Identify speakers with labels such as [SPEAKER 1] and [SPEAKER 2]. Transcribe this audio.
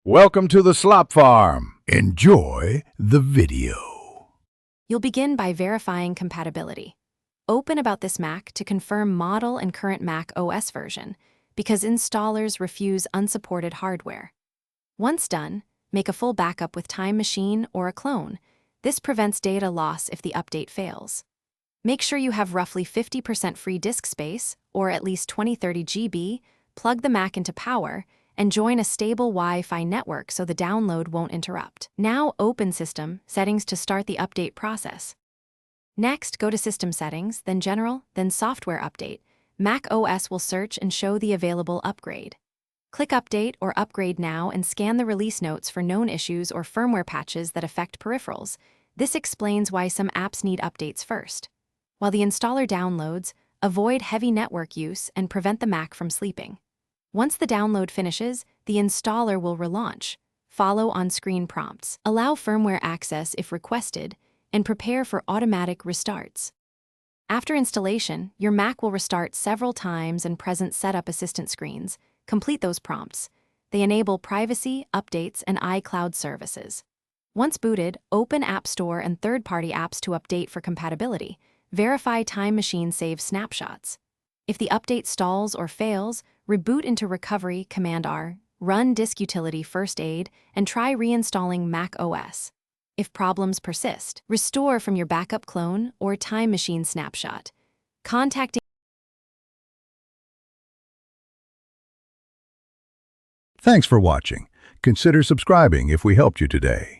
[SPEAKER 1] Welcome to the Slop Farm. Enjoy the video.
[SPEAKER 2] You'll begin by verifying compatibility. Open About This Mac to confirm model and current Mac OS version, because installers refuse unsupported hardware. Once done, make a full backup with Time Machine or a clone. This prevents data loss if the update fails. Make sure you have roughly 50% free disk space, or at least 20-30 GB, plug the Mac into power, and join a stable Wi-Fi network so the download won't interrupt. Now open System Settings to start the update process. Next, go to System Settings, then General, then Software Update. Mac OS will search and show the available upgrade. Click Update or Upgrade Now and scan the release notes for known issues or firmware patches that affect peripherals. This explains why some apps need updates first. While the installer downloads, avoid heavy network use and prevent the Mac from sleeping. Once the download finishes, the installer will relaunch. Follow on-screen prompts. Allow firmware access if requested, and prepare for automatic restarts. After installation, your Mac will restart several times and present setup assistant screens. Complete those prompts. They enable privacy, updates, and iCloud services. Once booted, open App Store and third-party apps to update for compatibility. Verify Time Machine save snapshots. If the update stalls or fails, reboot into Recovery, Command-R, run Disk Utility First Aid, and try reinstalling Mac OS. If problems persist, restore from your backup clone or Time Machine snapshot. Contacting.
[SPEAKER 1] Thanks for watching. Consider subscribing if we helped you today.